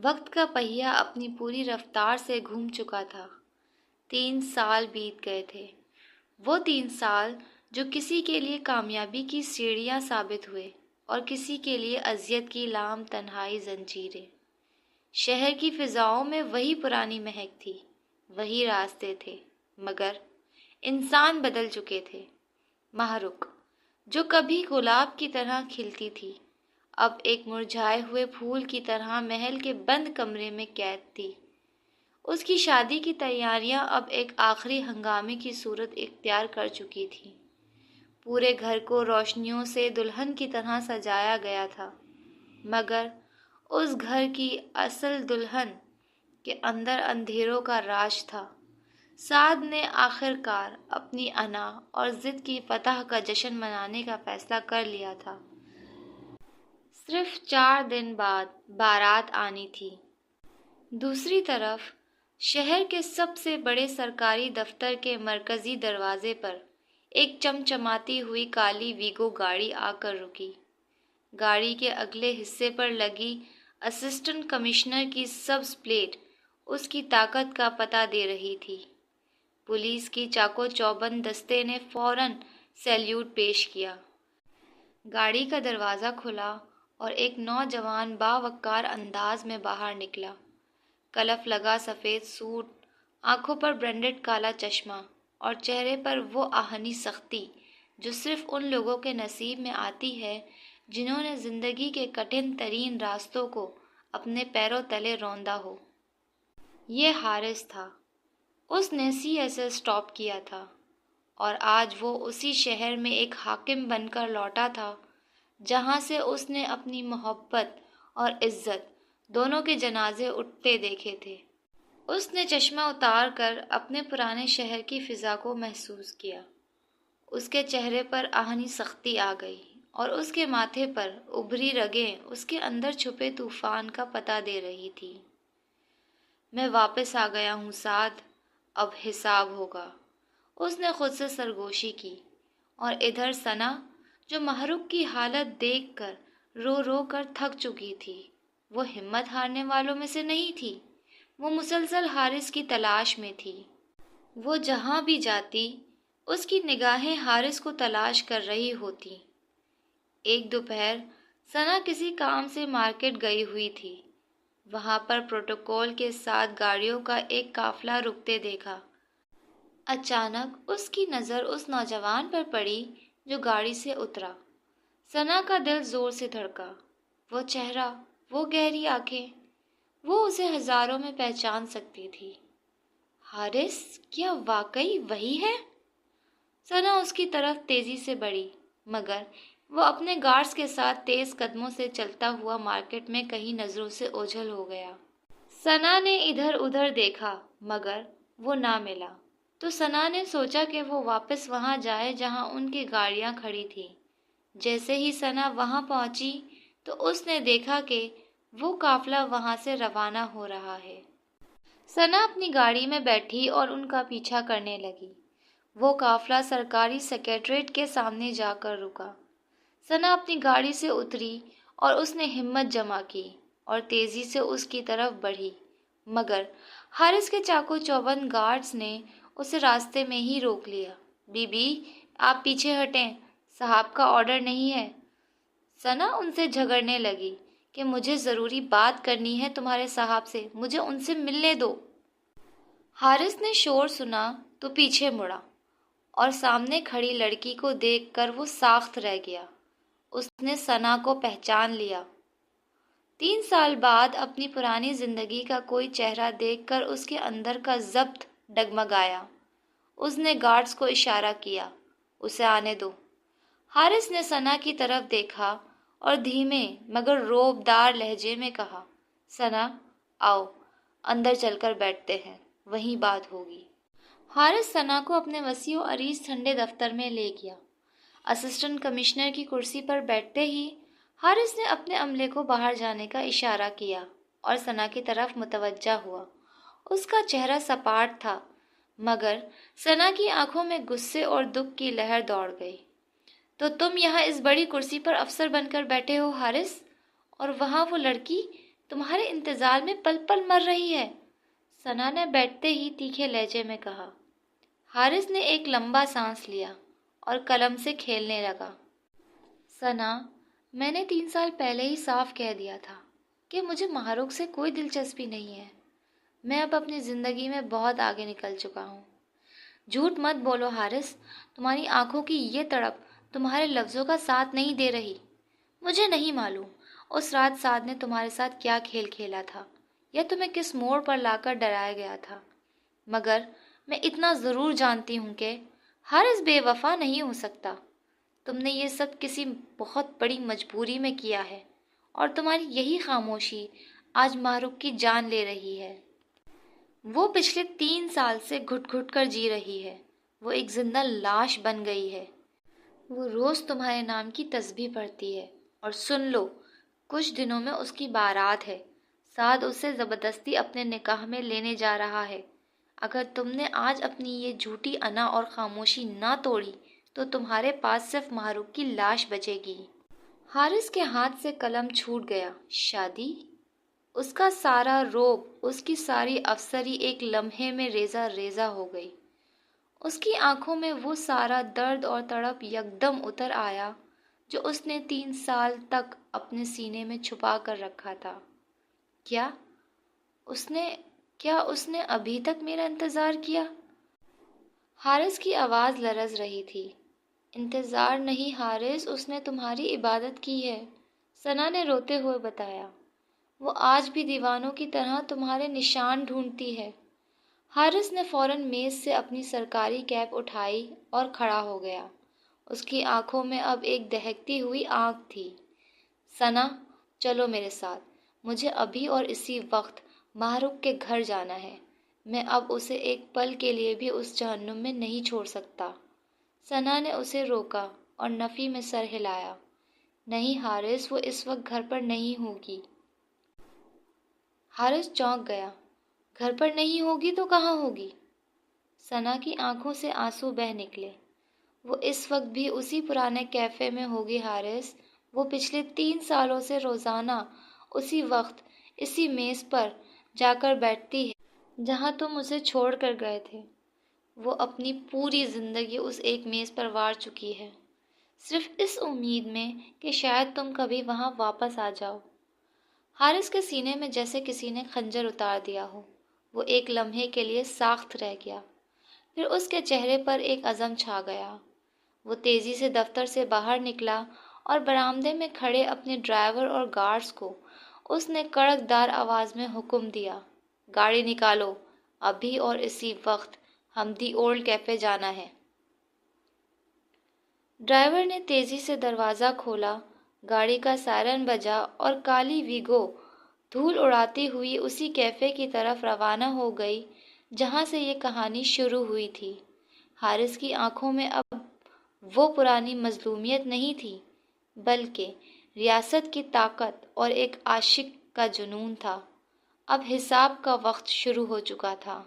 وقت کا پہیہ اپنی پوری رفتار سے گھوم چکا تھا۔ 3 سال بیت گئے تھے، وہ 3 سال جو کسی کے لیے کامیابی کی سیڑھیاں ثابت ہوئے اور کسی کے لیے اذیت کی لام تنہائی زنجیریں۔ شہر کی فضاؤں میں وہی پرانی مہک تھی، وہی راستے تھے، مگر انسان بدل چکے تھے۔ مہرک، جو کبھی گلاب کی طرح کھلتی تھی، اب ایک مرجھائے ہوئے پھول کی طرح محل کے بند کمرے میں قید تھی۔ اس کی شادی کی تیاریاں اب ایک آخری ہنگامے کی صورت اختیار کر چکی تھیں۔ پورے گھر کو روشنیوں سے دلہن کی طرح سجایا گیا تھا، مگر اس گھر کی اصل دلہن کے اندر اندھیروں کا راج تھا۔ سعد نے آخر کار اپنی انا اور ضد کی فتح کا جشن منانے کا فیصلہ کر لیا تھا۔ صرف 4 دن بعد بارات آنی تھی۔ دوسری طرف شہر کے سب سے بڑے سرکاری دفتر کے مرکزی دروازے پر ایک چمچماتی ہوئی کالی ویگو گاڑی آ کر رکی۔ گاڑی کے اگلے حصے پر لگی اسسٹنٹ کمشنر کی سبز پلیٹ اس کی طاقت کا پتہ دے رہی تھی۔ پولیس کی چاقو چوبند دستے نے فوراً سیلیوٹ پیش کیا۔ گاڑی کا دروازہ کھلا اور ایک نوجوان باوقار انداز میں باہر نکلا۔ کلف لگا سفید سوٹ، آنکھوں پر برینڈڈ کالا چشمہ اور چہرے پر وہ آہنی سختی جو صرف ان لوگوں کے نصیب میں آتی ہے جنہوں نے زندگی کے کٹھن ترین راستوں کو اپنے پیروں تلے روندا ہو۔ یہ حارث تھا۔ اس نے سی ایس ایس ٹاپ کیا تھا اور آج وہ اسی شہر میں ایک حاکم بن کر لوٹا تھا جہاں سے اس نے اپنی محبت اور عزت دونوں کے جنازے اٹھتے دیکھے تھے۔ اس نے چشمہ اتار کر اپنے پرانے شہر کی فضا کو محسوس کیا۔ اس کے چہرے پر آہنی سختی آ گئی اور اس کے ماتھے پر ابھری رگیں اس کے اندر چھپے طوفان کا پتہ دے رہی تھی۔ میں واپس آ گیا ہوں سعد، اب حساب ہوگا، اس نے خود سے سرگوشی کی۔ اور ادھر ثنا جو محروق کی حالت دیکھ کر رو رو کر تھک چکی تھی، وہ ہمت ہارنے والوں میں سے نہیں تھی۔ وہ مسلسل حارث کی تلاش میں تھی۔ وہ جہاں بھی جاتی اس کی نگاہیں حارث کو تلاش کر رہی ہوتی۔ ایک دوپہر ثنا کسی کام سے مارکیٹ گئی ہوئی تھی۔ وہاں پر پروٹوکول کے ساتھ گاڑیوں کا ایک قافلہ رکتے دیکھا۔ اچانک اس کی نظر اس نوجوان پر پڑی جو گاڑی سے اترا۔ ثنا کا دل زور سے دھڑکا۔ وہ چہرہ، وہ گہری آنکھیں، وہ اسے ہزاروں میں پہچان سکتی تھی۔ حارث، کیا واقعی وہی ہے؟ ثنا اس کی طرف تیزی سے بڑھی، مگر وہ اپنے گارڈز کے ساتھ تیز قدموں سے چلتا ہوا مارکیٹ میں کہیں نظروں سے اوجھل ہو گیا۔ ثنا نے ادھر ادھر دیکھا مگر وہ نہ ملا، تو ثنا نے سوچا کہ وہ واپس وہاں جائے جہاں ان کی گاڑیاں کھڑی تھیں۔ جیسے ہی ثنا وہاں پہنچی تو اس نے دیکھا کہ وہ قافلہ وہاں سے روانہ ہو رہا ہے۔ ثنا اپنی گاڑی میں بیٹھی اور ان کا پیچھا کرنے لگی۔ وہ قافلہ سرکاری سیکریٹریٹ کے سامنے جا کر رکا۔ ثنا اپنی گاڑی سے اتری اور اس نے ہمت جمع کی اور تیزی سے اس کی طرف بڑھی، مگر حارث کے چاقو چوبند گارڈز نے اسے راستے میں ہی روک لیا۔ بی بی، آپ پیچھے ہٹیں، صاحب کا آرڈر نہیں ہے۔ ثنا ان سے جھگڑنے لگی کہ مجھے ضروری بات کرنی ہے تمہارے صاحب سے، مجھے ان سے ملنے دو۔ حارث نے شور سنا تو پیچھے مڑا اور سامنے کھڑی لڑکی کو دیکھ کر وہ ساخت رہ گیا۔ اس نے ثنا کو پہچان لیا۔ 3 سال بعد اپنی پرانی زندگی کا کوئی چہرہ دیکھ کر اس کے اندر کا ضبط ڈگمگایا۔ اس نے گارڈز کو اشارہ کیا، اسے آنے دو۔ حارث نے ثنا کی طرف دیکھا اور دھیمے مگر روبدار لہجے میں کہا، ثنا، آؤ، اندر چل کر بیٹھتے ہیں، وہیں بات ہوگی۔ حارث ثنا کو اپنے وسیع و عریض ٹھنڈے دفتر میں لے گیا۔ اسسٹنٹ کمشنر کی کرسی پر بیٹھتے ہی حارث نے اپنے عملے کو باہر جانے کا اشارہ کیا اور ثنا کی طرف متوجہ ہوا۔ اس کا چہرہ سپاٹ تھا، مگر ثنا کی آنکھوں میں غصے اور دکھ کی لہر دوڑ گئی۔ تو تم یہاں اس بڑی کرسی پر افسر بن کر بیٹھے ہو حارث، اور وہاں وہ لڑکی تمہارے انتظار میں پل پل مر رہی ہے، ثنا نے بیٹھتے ہی تیکھے لہجے میں کہا۔ حارث نے ایک لمبا سانس لیا اور قلم سے کھیلنے لگا۔ ثنا، میں نے 3 سال پہلے ہی صاف کہہ دیا تھا کہ مجھے محروق سے کوئی دلچسپی نہیں ہے۔ میں اب اپنی زندگی میں بہت آگے نکل چکا ہوں۔ جھوٹ مت بولو حارث، تمہاری آنکھوں کی یہ تڑپ تمہارے لفظوں کا ساتھ نہیں دے رہی۔ مجھے نہیں معلوم اس رات سعد نے تمہارے ساتھ کیا کھیل کھیلا تھا یا تمہیں کس موڑ پر لا کر ڈرایا گیا تھا، مگر میں اتنا ضرور جانتی ہوں کہ حارث بے وفا نہیں ہو سکتا۔ تم نے یہ سب کسی بہت بڑی مجبوری میں کیا ہے، اور تمہاری یہی خاموشی آج محروق کی جان لے رہی ہے۔ وہ پچھلے 3 سال سے گھٹ گھٹ کر جی رہی ہے، وہ ایک زندہ لاش بن گئی ہے۔ وہ روز تمہارے نام کی تسبیح پڑھتی ہے، اور سن لو، کچھ دنوں میں اس کی بارات ہے۔ سعد اسے زبردستی اپنے نکاح میں لینے جا رہا ہے۔ اگر تم نے آج اپنی یہ جھوٹی انا اور خاموشی نہ توڑی تو تمہارے پاس صرف محروق کی لاش بچے گی۔ حارث کے ہاتھ سے قلم چھوٹ گیا۔ شادی؟ اس کا سارا روب، اس کی ساری افسری ایک لمحے میں ریزہ ریزہ ہو گئی۔ اس کی آنکھوں میں وہ سارا درد اور تڑپ یکدم اتر آیا جو اس نے 3 سال تک اپنے سینے میں چھپا کر رکھا تھا۔ کیا اس نے ابھی تک میرا انتظار کیا؟ حارث کی آواز لرز رہی تھی۔ انتظار نہیں حارث، اس نے تمہاری عبادت کی ہے، ثنا نے روتے ہوئے بتایا۔ وہ آج بھی دیوانوں کی طرح تمہارے نشان ڈھونڈتی ہے۔ حارث نے فوراً میز سے اپنی سرکاری کیپ اٹھائی اور کھڑا ہو گیا۔ اس کی آنکھوں میں اب ایک دہکتی ہوئی آگ تھی۔ ثنا، چلو میرے ساتھ، مجھے ابھی اور اسی وقت محروق کے گھر جانا ہے۔ میں اب اسے ایک پل کے لیے بھی اس جہنم میں نہیں چھوڑ سکتا۔ ثنا نے اسے روکا اور نفی میں سر ہلایا۔ نہیں حارث، وہ اس وقت گھر پر نہیں ہوگی۔ حارث چونک گیا۔ گھر پر نہیں ہوگی تو کہاں ہوگی؟ ثنا کی آنکھوں سے آنسو بہہ نکلے۔ وہ اس وقت بھی اسی پرانے کیفے میں ہوگی حارث۔ وہ پچھلے 3 سالوں سے روزانہ اسی وقت اسی میز پر جا کر بیٹھتی ہے جہاں تم اسے چھوڑ کر گئے تھے۔ وہ اپنی پوری زندگی اس ایک میز پر وار چکی ہے، صرف اس امید میں کہ شاید تم کبھی وہاں واپس آ جاؤ۔ حارث کے سینے میں جیسے کسی نے خنجر اتار دیا ہو۔ وہ ایک لمحے کے لیے ساخت رہ گیا، پھر اس کے چہرے پر ایک عزم چھا گیا۔ وہ تیزی سے دفتر سے باہر نکلا اور برآمدے میں کھڑے اپنے ڈرائیور اور گارڈز کو اس نے کڑک دار آواز میں حکم دیا، گاڑی نکالو، ابھی اور اسی وقت ہم دی اولڈ کیفے جانا ہے۔ ڈرائیور نے تیزی سے دروازہ کھولا، گاڑی کا سائرن بجا اور کالی ویگو دھول اڑاتی ہوئی اسی کیفے کی طرف روانہ ہو گئی جہاں سے یہ کہانی شروع ہوئی تھی۔ حارث کی آنکھوں میں اب وہ پرانی مظلومیت نہیں تھی، بلکہ ریاست کی طاقت اور ایک عاشق کا جنون تھا۔ اب حساب کا وقت شروع ہو چکا تھا۔